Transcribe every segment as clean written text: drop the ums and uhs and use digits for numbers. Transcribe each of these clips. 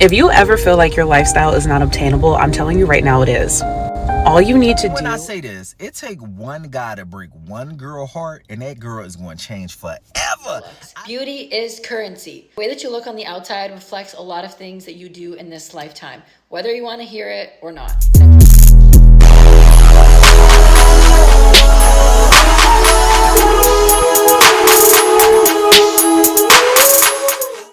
If you ever feel like your lifestyle is not obtainable, I'm telling you right now it is. All you need to do... When I say this, it take one guy to break one girl heart, and that girl is going to change forever. Beauty is currency. The way that you look on the outside reflects a lot of things that you do in this lifetime, whether you want to hear it or not.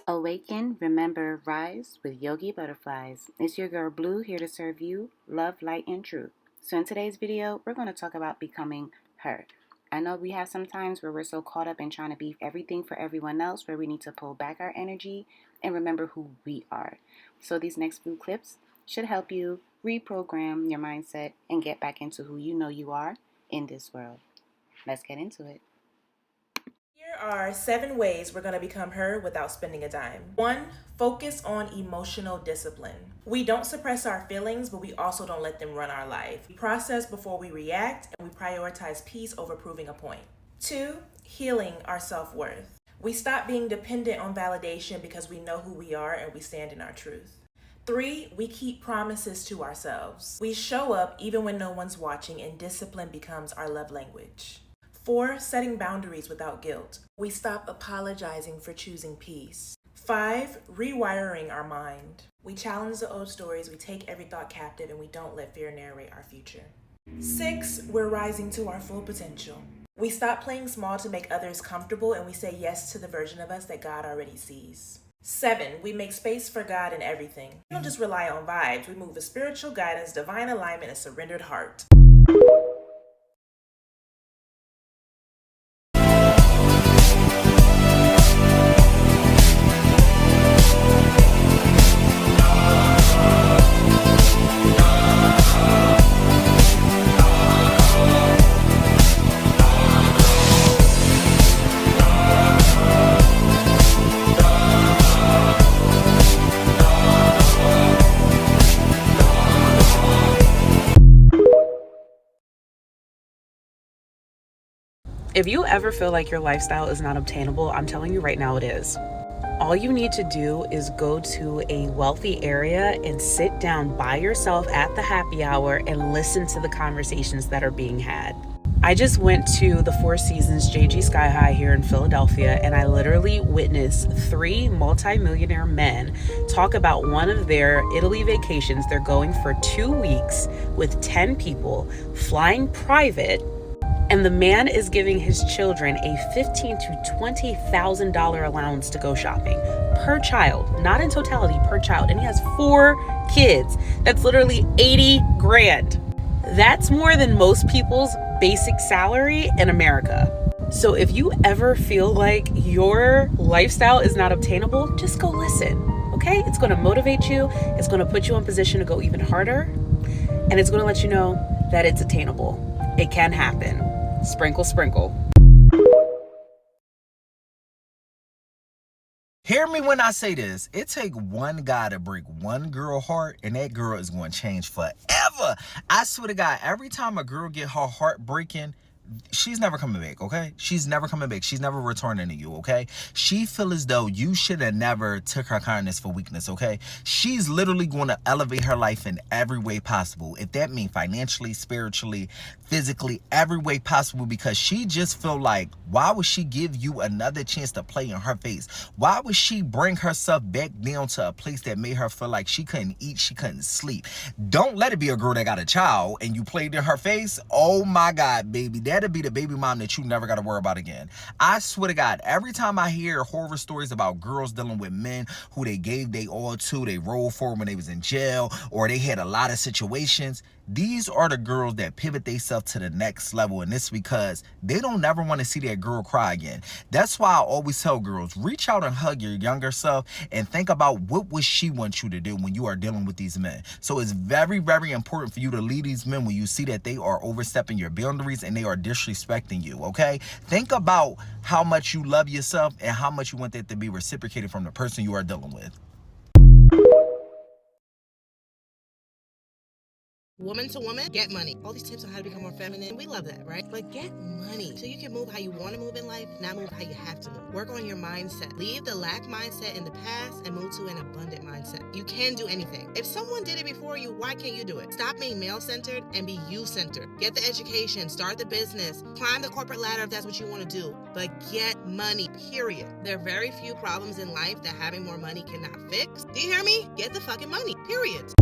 Awaken, remember, rise with Yogi Butterflies. It's your girl Blue here to serve you love, light, and truth. So in today's video, we're going to talk about becoming her. I know we have some times where we're so caught up in trying to be everything for everyone else where we need to pull back our energy and remember who we are. So these next few clips should help you reprogram your mindset and get back into who you know you are in this world. Let's get into it. Here are 7 ways we're going to become her without spending a dime. 1. Focus on emotional discipline. We don't suppress our feelings, but we also don't let them run our life. We process before we react, and we prioritize peace over proving a point. 2. Healing our self-worth. We stop being dependent on validation because we know who we are and we stand in our truth. 3. We keep promises to ourselves. We show up even when no one's watching, and discipline becomes our love language. 4. Setting boundaries without guilt. We stop apologizing for choosing peace. 5. Rewiring our mind. We challenge the old stories, we take every thought captive, and we don't let fear narrate our future. 6. We're rising to our full potential. We stop playing small to make others comfortable, and we say yes to the version of us that God already sees. 7. We make space for God in everything. We don't just rely on vibes, we move with spiritual guidance, divine alignment, and a surrendered heart. If you ever feel like your lifestyle is not obtainable, I'm telling you right now it is. All you need to do is go to a wealthy area and sit down by yourself at the happy hour and listen to the conversations that are being had. I just went to the Four Seasons JG Sky High here in Philadelphia, and I literally witnessed 3 multimillionaire men talk about one of their Italy vacations. They're going for 2 weeks with 10 people, flying private. And the man is giving his children a $15,000 to $20,000 allowance to go shopping per child, not in totality, per child. And he has 4 kids. That's literally 80 grand. That's more than most people's basic salary in America. So if you ever feel like your lifestyle is not obtainable, just go listen, okay? It's going to motivate you. It's going to put you in position to go even harder. And it's going to let you know that it's attainable. It can happen. Sprinkle, sprinkle. Hear me when I say this. It take one guy to break one girl heart, and that girl is going to change forever. I swear to God, every time a girl get her heart breaking, she's never coming back, okay? She's never coming back. She's never returning to you, okay? She feel as though you should have never took her kindness for weakness, okay? She's literally going to elevate her life in every way possible. If that means financially, spiritually, physically, every way possible, because she just feel like, why would she give you another chance to play in her face? Why would she bring herself back down to a place that made her feel like she couldn't eat, she couldn't sleep? Don't let it be a girl that got a child and you played in her face. Oh my God, baby. That'll be the baby mom that you never got to worry about again. I swear to God, every time I hear horror stories about girls dealing with men who they gave they all to, they rolled for when they was in jail, or they had a lot of situations, these are the girls that pivot themselves to the next level. And it's because they don't never want to see that girl cry again. That's why I always tell girls, reach out and hug your younger self and think about what would she want you to do when you are dealing with these men. So it's very, very important for you to lead these men when you see that they are overstepping your boundaries and they are disrespecting you, okay? Think about how much you love yourself and how much you want that to be reciprocated from the person you are dealing with. Woman to woman, get money. All these tips on how to become more feminine, we love that, right? But get money so you can move how you want to move in life, not move how you have to move. Work on your mindset. Leave the lack mindset in the past and move to an abundant mindset. You You can do anything. If someone did it before you, why can't you do it? Stop being male-centered and be you-centered. Get the education, start the business, climb the corporate ladder if that's what you want to do, but get money, period. There are very few problems in life that having more money cannot fix. Do you hear me? Get the fucking money, period.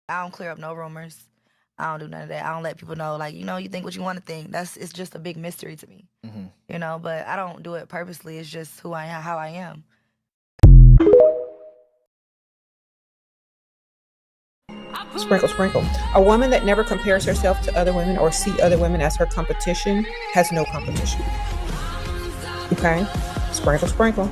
I don't clear up no rumors. I don't do none of that. I don't let people know, like, you know, you think what you want to think. It's just a big mystery to me, you know, but I don't do it purposely. It's just who I am, how I am. Sprinkle, sprinkle. A woman that never compares herself to other women or see other women as her competition has no competition. Okay? Sprinkle, sprinkle.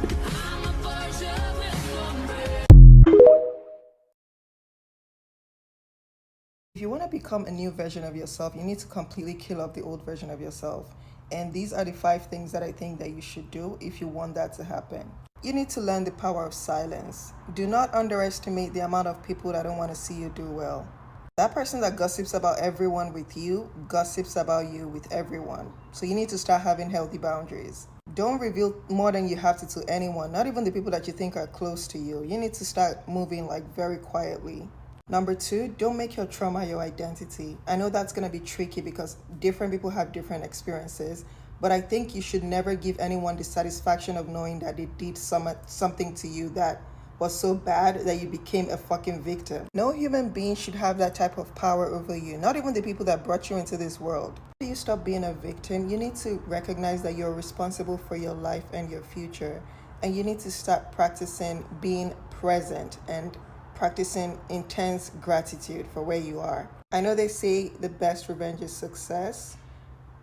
If you want to become a new version of yourself, you need to completely kill off the old version of yourself. And these are the 5 things that I think that you should do if you want that to happen. You need to learn the power of silence. Do not underestimate the amount of people that don't want to see you do well. That person that gossips about everyone with you, gossips about you with everyone. So you need to start having healthy boundaries. Don't reveal more than you have to anyone, not even the people that you think are close to you. You need to start moving like very quietly. Number 2, don't make your trauma your identity. I know that's going to be tricky because different people have different experiences, but I think you should never give anyone the satisfaction of knowing that they did something to you that was so bad that you became a fucking victim. No human being should have that type of power over you, not even the people that brought you into this world. When you stop being a victim, you need to recognize that you're responsible for your life and your future, and you need to start practicing being present and practicing intense gratitude for where you are. I know they say the best revenge is success,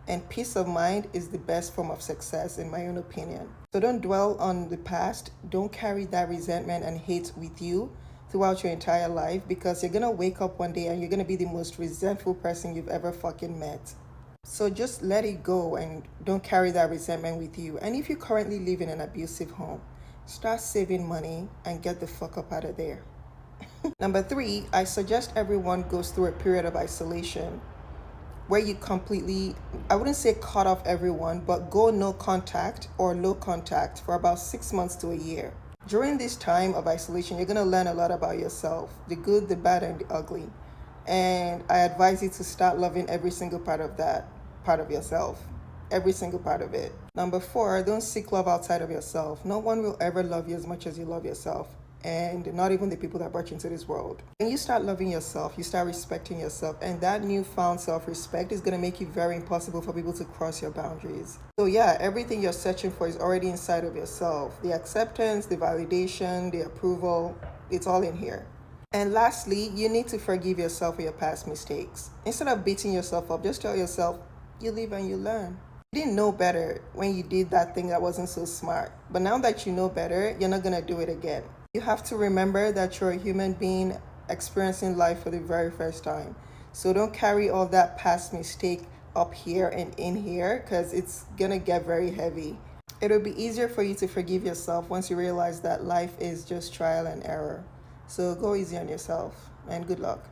and peace of mind is the best form of success in my own opinion. So don't dwell on the past. Don't carry that resentment and hate with you throughout your entire life, because you're gonna wake up one day and you're gonna be the most resentful person you've ever fucking met. So just let it go and don't carry that resentment with you. And if you currently live in an abusive home, start saving money and get the fuck up out of there. Number 3, I suggest everyone goes through a period of isolation where you completely, I wouldn't say cut off everyone, but go no contact or low contact for about 6 months to a year. During this time of isolation, you're going to learn a lot about yourself, the good, the bad, and the ugly. And I advise you to start loving every single part of that part of yourself, every single part of it. Number 4, don't seek love outside of yourself. No one will ever love you as much as you love yourself, and not even the people that brought you into this world. When you start loving yourself, you start respecting yourself, and that newfound self-respect is going to make it very impossible for people to cross your boundaries. So yeah, everything you're searching for is already inside of yourself. The acceptance, the validation, the approval, it's all in here. And lastly, you need to forgive yourself for your past mistakes. Instead of beating yourself up, just tell yourself, you live and you learn. You didn't know better when you did that thing that wasn't so smart. But now that you know better, you're not going to do it again. You have to remember that you're a human being experiencing life for the very first time. So don't carry all that past mistake up here and in here, because it's going to get very heavy. It'll be easier for you to forgive yourself once you realize that life is just trial and error. So go easy on yourself, and good luck.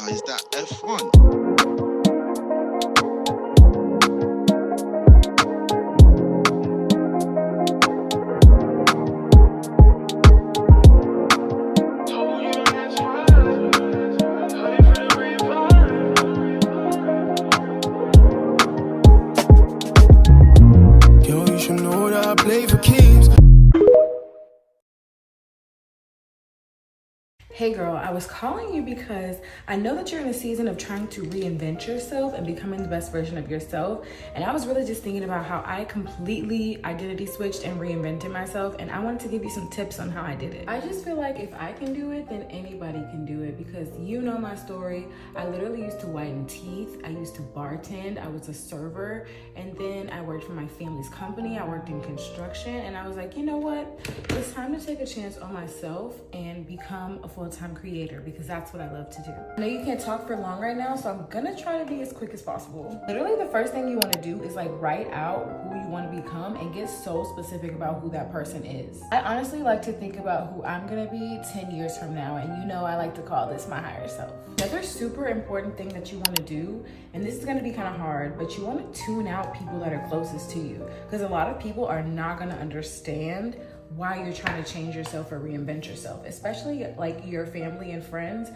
Is that F1? Hey girl, I was calling you because I know that you're in a season of trying to reinvent yourself and becoming the best version of yourself. And I was really just thinking about how I completely identity switched and reinvented myself. And I wanted to give you some tips on how I did it. I just feel like if I can do it, then anybody can do it, because you know my story. I literally used to whiten teeth. I used to bartend. I was a server. And then I worked for my family's company. I worked in construction. And I was like, you know what? It's time to take a chance on myself and become a full-time full-time creator because that's what I love to do. I know you can't talk for long right now, so I'm gonna try to be as quick as possible. Literally, the first thing you want to do is like write out who you want to become and get so specific about who that person is. I honestly like to think about who I'm gonna be 10 years from now, and you know I like to call this my higher self. Another super important thing that you want to do, and this is going to be kind of hard, but you want to tune out people that are closest to you, because a lot of people are not going to understand why you're trying to change yourself or reinvent yourself, especially like your family and friends.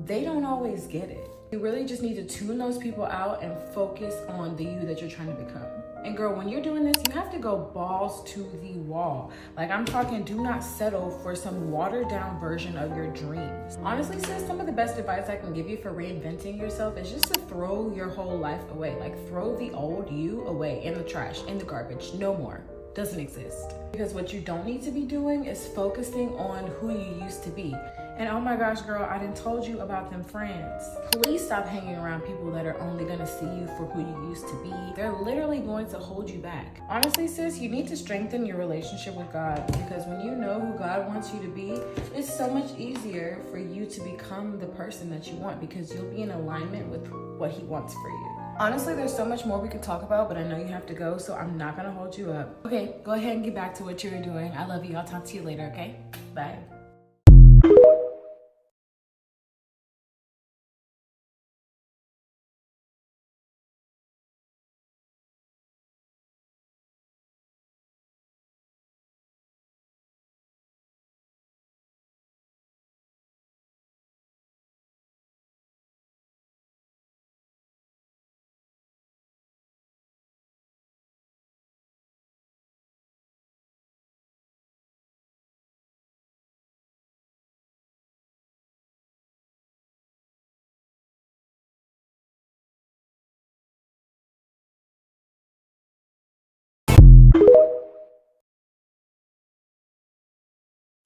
They don't always get it. You really just need to tune those people out and focus on the you that you're trying to become. And girl, when you're doing this, you have to go balls to the wall. Like I'm talking, do not settle for some watered down version of your dreams. Honestly, sis, some of the best advice I can give you for reinventing yourself is just to throw your whole life away. Like throw the old you away in the trash, in the garbage, no more. Doesn't exist. Because what you don't need to be doing is focusing on who you used to be. And oh my gosh, girl, I done told you about them friends. Please stop hanging around people that are only gonna see you for who you used to be. They're literally going to hold you back. Honestly, sis, you need to strengthen your relationship with God, because when you know who God wants you to be, it's so much easier for you to become the person that you want, because you'll be in alignment with what He wants for you. Honestly, there's so much more we could talk about, but I know you have to go, so I'm not gonna hold you up. Okay, go ahead and get back to what you were doing. I love you. I'll talk to you later, okay? Bye.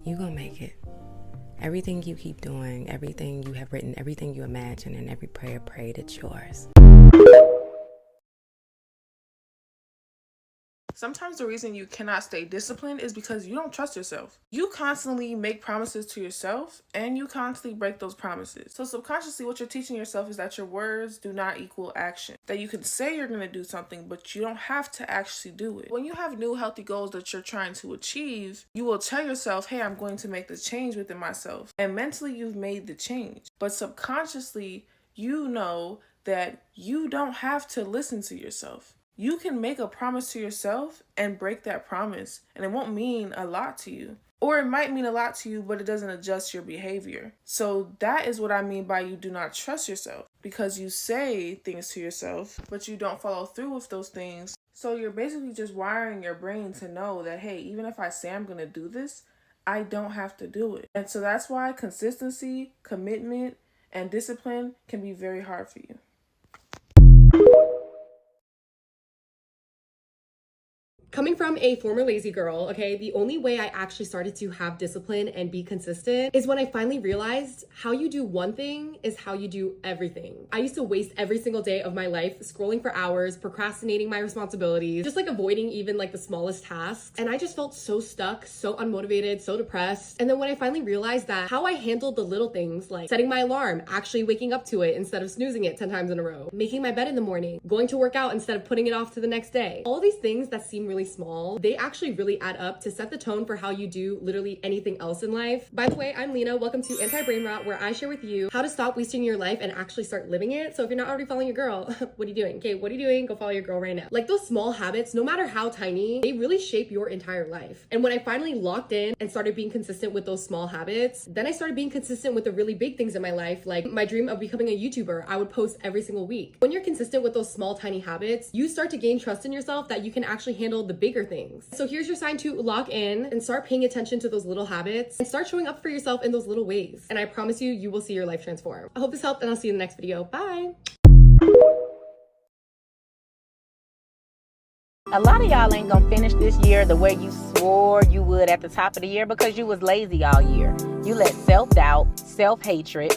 You gonna make it. Everything you keep doing, everything you have written, everything you imagine, and every prayer prayed, it's yours. Sometimes the reason you cannot stay disciplined is because you don't trust yourself. You constantly make promises to yourself and you constantly break those promises. So subconsciously, what you're teaching yourself is that your words do not equal action. That you can say you're going to do something, but you don't have to actually do it. When you have new healthy goals that you're trying to achieve, you will tell yourself, hey, I'm going to make this change within myself. And mentally, you've made the change. But subconsciously, you know that you don't have to listen to yourself. You can make a promise to yourself and break that promise, and it won't mean a lot to you. Or it might mean a lot to you, but it doesn't adjust your behavior. So that is what I mean by you do not trust yourself, because you say things to yourself, but you don't follow through with those things. So you're basically just wiring your brain to know that, hey, even if I say I'm going to do this, I don't have to do it. And so that's why consistency, commitment, and discipline can be very hard for you. Coming from a former lazy girl, okay, the only way I actually started to have discipline and be consistent is when I finally realized how you do one thing is how you do everything. I used to waste every single day of my life scrolling for hours, procrastinating my responsibilities, just like avoiding even like the smallest tasks. And I just felt so stuck, so unmotivated, so depressed. And then when I finally realized that how I handled the little things like setting my alarm, actually waking up to it instead of snoozing it 10 times in a row, making my bed in the morning, going to work out instead of putting it off to the next day. All these things that seem really small, they actually really add up to set the tone for how you do literally anything else in life. By the way, I'm Lena. Welcome to Anti-Brain Rot, where I share with you how to stop wasting your life and actually start living it. So if you're not already following your girl, what are you doing? Okay, what are you doing? Go follow your girl right now. Like those small habits, no matter how tiny, they really shape your entire life. And when I finally locked in and started being consistent with those small habits, then I started being consistent with the really big things in my life, like my dream of becoming a YouTuber. I would post every single week. When you're consistent with those small, tiny habits, you start to gain trust in yourself that you can actually handle the bigger things. So here's your sign to lock in and start paying attention to those little habits and start showing up for yourself in those little ways. And I promise you, you will see your life transform. I hope this helped, and I'll see you in the next video. Bye. A lot of y'all ain't gonna finish this year the way you swore you would at the top of the year because you was lazy all year. You let self-doubt, self-hatred,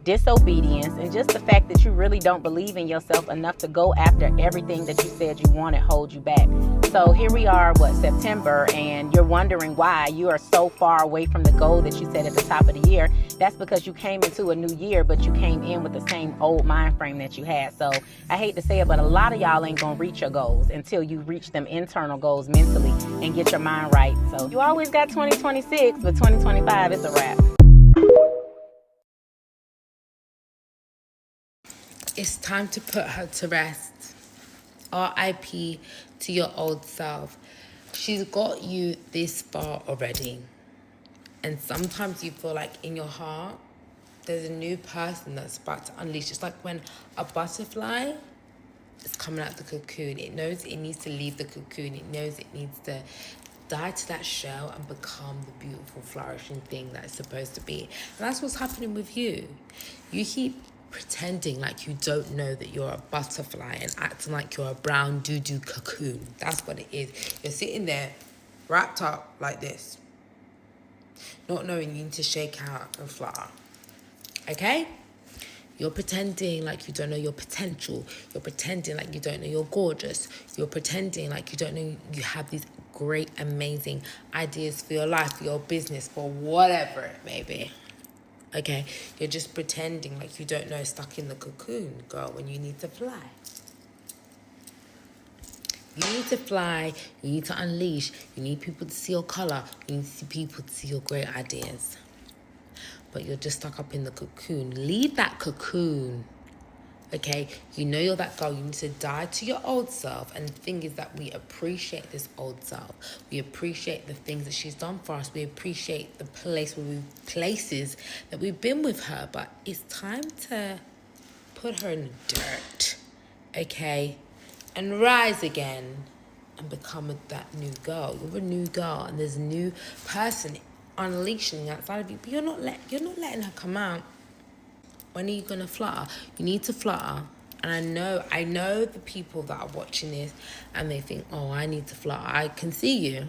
disobedience, and just the fact that you really don't believe in yourself enough to go after everything that you said you wanted hold you back. So here we are, September, and you're wondering why you are so far away from the goal that you set at the top of the year. That's because you came into a new year, but you came in with the same old mind frame that you had. So I hate to say it, but a lot of y'all ain't gonna reach your goals until you reach them internal goals mentally and get your mind right. So you always got 2026, but 2025 is a wrap. It's time to put her to rest. RIP to your old self. She's got you this far already. And sometimes you feel like in your heart, there's a new person that's about to unleash. It's like when a butterfly is coming out the cocoon. It knows it needs to leave the cocoon. It knows it needs to die to that shell and become the beautiful, flourishing thing that it's supposed to be. And that's what's happening with you. You keep pretending like you don't know that you're a butterfly and acting like you're a brown doo-doo cocoon. That's what it is. You're sitting there wrapped up like this, not knowing you need to shake out and flutter. Okay? You're pretending like you don't know your potential. You're pretending like you don't know you're gorgeous. You're pretending like you don't know you have these great, amazing ideas for your life, for your business, for whatever it may be. Okay, you're just pretending like you don't know, stuck in the cocoon, girl, when you need to fly. You need to fly, you need to unleash, you need people to see your color, you need people to see your great ideas. But you're just stuck up in the cocoon. Leave that cocoon, okay? You know you're that girl, you need to die to your old self. And the thing is that we appreciate this old self. We appreciate the things that she's done for us. We appreciate the places that we've been with her. But it's time to put her in the dirt, okay? And rise again and become that new girl. You're a new girl and there's a new person unleashing outside of you. But you're not letting her come out. When are you gonna flutter? You need to flutter. And I know the people that are watching this and they think, oh, I need to flutter. I can see you.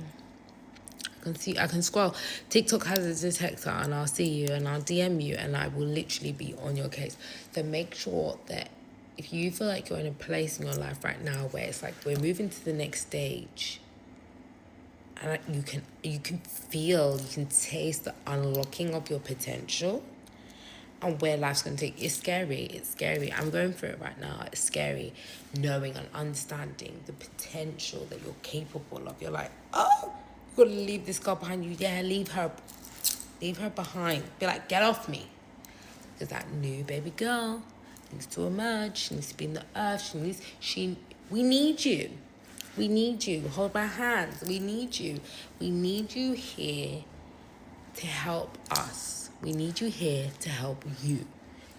I can scroll. TikTok has a detector and I'll see you and I'll DM you and I will literally be on your case. So make sure that if you feel like you're in a place in your life right now where it's like we're moving to the next stage, and you can feel, you can taste the unlocking of your potential and where life's going to take you. It's scary. I'm going through it right now. It's scary knowing and understanding the potential that you're capable of. You're like, oh, you got to leave this girl behind you. Yeah, leave her behind. Be like, get off me. Because that new baby girl needs to emerge. She needs to be in the earth. We need you. We need you. Hold my hands. We need you. We need you here to help us. We need you here to help you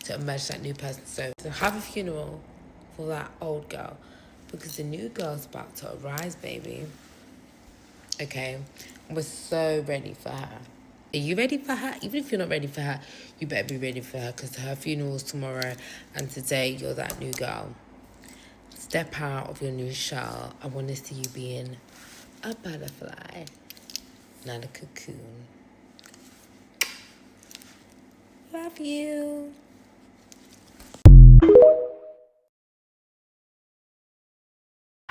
to emerge that new person. So have a funeral for that old girl because the new girl's about to arise, baby. Okay? We're so ready for her. Are you ready for her? Even if you're not ready for her, you better be ready for her because her funeral's tomorrow and today you're that new girl. Step out of your new shell. I want to see you being a butterfly, not a cocoon. Love you.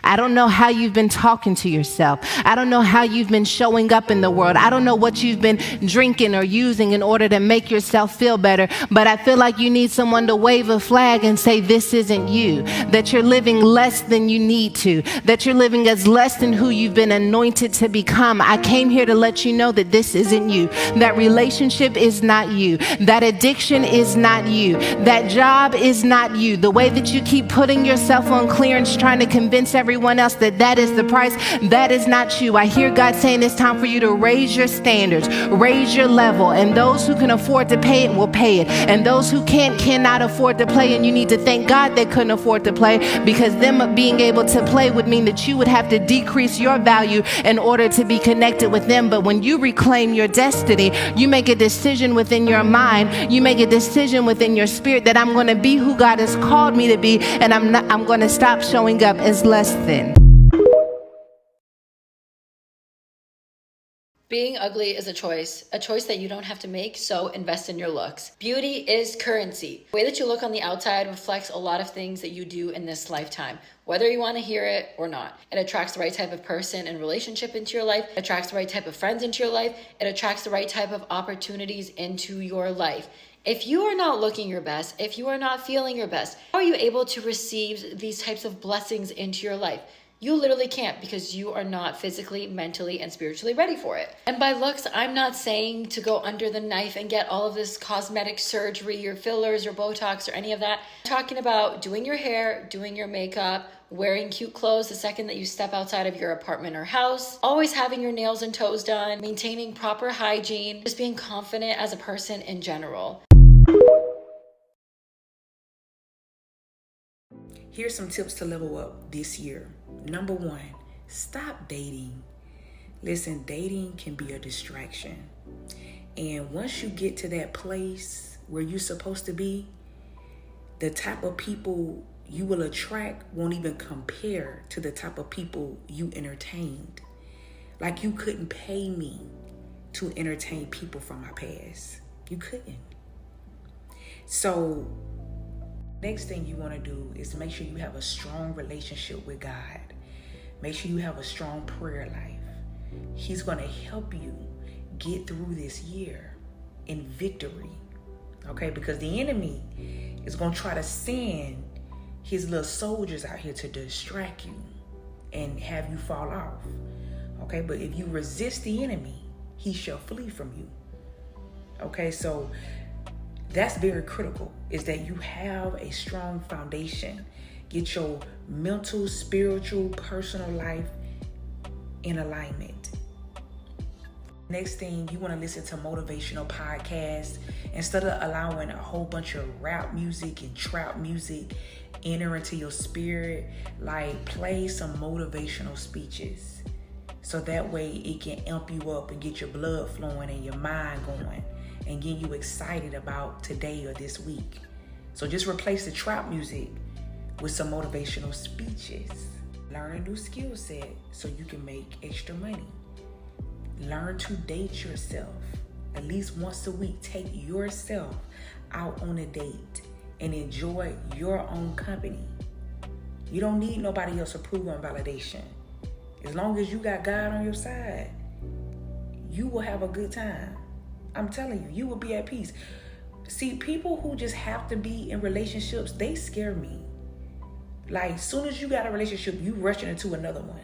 I don't know how you've been talking to yourself. I don't know how you've been showing up in the world. I don't know what you've been drinking or using in order to make yourself feel better. But I feel like you need someone to wave a flag and say, this isn't you. That you're living less than you need to. That you're living as less than who you've been anointed to become. I came here to let you know that this isn't you. That relationship is not you. That addiction is not you. That job is not you. The way that you keep putting yourself on clearance, trying to convince everyone else that is the price, that is not you. I hear God saying it's time for you to raise your standards, raise your level, and those who can afford to pay it will pay it, and those who cannot afford to play, and you need to thank God they couldn't afford to play, because them being able to play would mean that you would have to decrease your value in order to be connected with them. But when you reclaim your destiny, you make a decision within your mind, you make a decision within your spirit that I'm going to be who God has called me to be, and I'm going to stop showing up as less than. Being ugly is a choice that you don't have to make, so invest in your looks. Beauty is currency. The way that you look on the outside reflects a lot of things that you do in this lifetime, whether you want to hear it or not. It attracts the right type of person and relationship into your life, it attracts the right type of friends into your life, it attracts the right type of opportunities into your life. If you are not looking your best, if you are not feeling your best, how are you able to receive these types of blessings into your life? You literally can't, because you are not physically, mentally, and spiritually ready for it. And by looks, I'm not saying to go under the knife and get all of this cosmetic surgery or fillers or Botox or any of that. I'm talking about doing your hair, doing your makeup, wearing cute clothes the second that you step outside of your apartment or house, always having your nails and toes done, maintaining proper hygiene, just being confident as a person in general. Here's some tips to level up this year. Number 1, stop dating. Listen, dating can be a distraction. And once you get to that place where you're supposed to be, the type of people you will attract won't even compare to the type of people you entertained. Like, you couldn't pay me to entertain people from my past. You couldn't. So next thing you want to do is make sure you have a strong relationship with God. Make sure you have a strong prayer life. He's going to help you get through this year in victory. Okay? Because the enemy is going to try to send his little soldiers out here to distract you and have you fall off. Okay? But if you resist the enemy, he shall flee from you. Okay? So that's very critical, is that you have a strong foundation. Get your mental, spiritual, personal life in alignment. Next thing, you want to listen to motivational podcasts. Instead of allowing a whole bunch of rap music and trap music enter into your spirit, like, play some motivational speeches. So that way it can amp you up and get your blood flowing and your mind going and get you excited about today or this week. So just replace the trap music with some motivational speeches. Learn a new skill set so you can make extra money. Learn to date yourself. At least once a week, take yourself out on a date and enjoy your own company. You don't need nobody else's approval and validation. As long as you got God on your side, you will have a good time. I'm telling you, you will be at peace. See, people who just have to be in relationships, they scare me. Like, as soon as you got a relationship, you rushing into another one.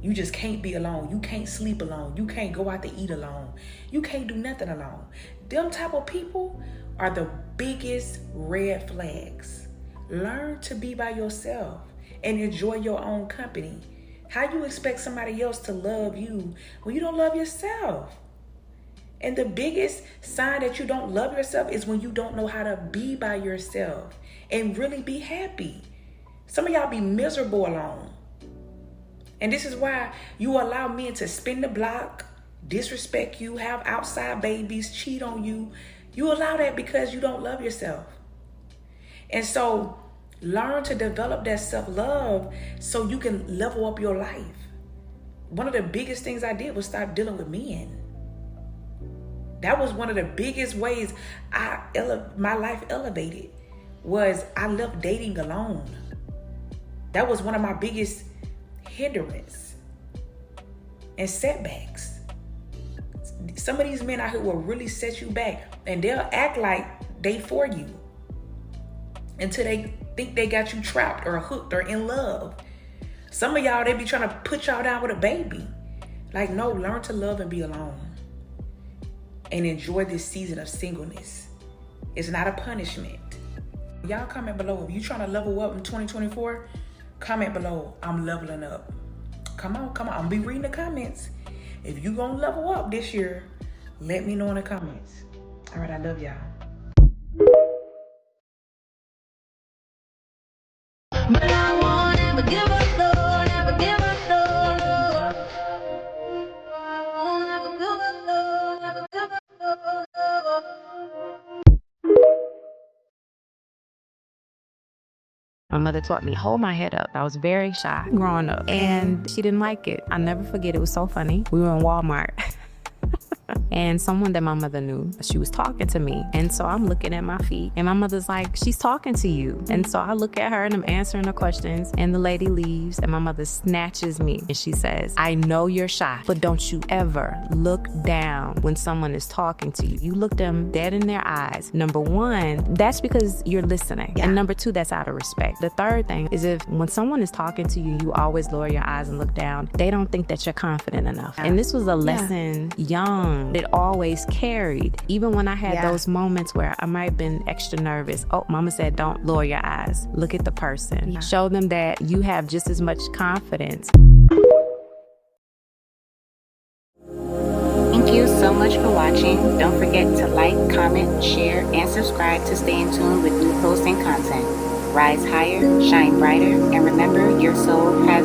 You just can't be alone. You can't sleep alone. You can't go out to eat alone. You can't do nothing alone. Them type of people are the biggest red flags. Learn to be by yourself and enjoy your own company. How you expect somebody else to love you when you don't love yourself? And the biggest sign that you don't love yourself is when you don't know how to be by yourself and really be happy. Some of y'all be miserable alone. And this is why you allow men to spin the block, disrespect you, have outside babies, cheat on you. You allow that because you don't love yourself. And so learn to develop that self-love so you can level up your life. One of the biggest things I did was stop dealing with men. That was one of the biggest ways my life elevated, was I left dating alone. That was one of my biggest hindrance and setbacks. Some of these men out here will really set you back, and they'll act like they for you until they think they got you trapped or hooked or in love. Some of y'all, they be trying to put y'all down with a baby. Like, no, learn to love and be alone and enjoy this season of singleness. It's not a punishment. Y'all comment below if you trying to level up in 2024. Comment below, I'm leveling up. Come on. I'm gonna be reading the comments. If you gonna level up this year, let me know in the comments. All right, I love y'all. But I won't ever give up, no, never give up, no. I won't ever give up, no, never give up, no. My mother taught me, hold my head up. I was very shy growing up, and she didn't like it. I'll never forget, it was so funny. We were in Walmart, and someone that my mother knew, she was talking to me. And so I'm looking at my feet, and my mother's like, she's talking to you. And so I look at her and I'm answering the questions, and the lady leaves, and my mother snatches me and she says, I know you're shy, but don't you ever look down when someone is talking to you. You look them dead in their eyes. Number one, that's because you're listening. And number two, that's out of respect. The third thing is, if when someone is talking to you, you always lower your eyes and look down, they don't think that you're confident enough. And this was a lesson young. It always carried. Even when I had those moments where I might have been extra nervous. Oh, mama said, don't lower your eyes. Look at the person. Show them that you have just as much confidence. Thank you so much for watching. Don't forget to like, comment, share, and subscribe to stay in tune with new posts and content. Rise higher, shine brighter, and remember, your soul has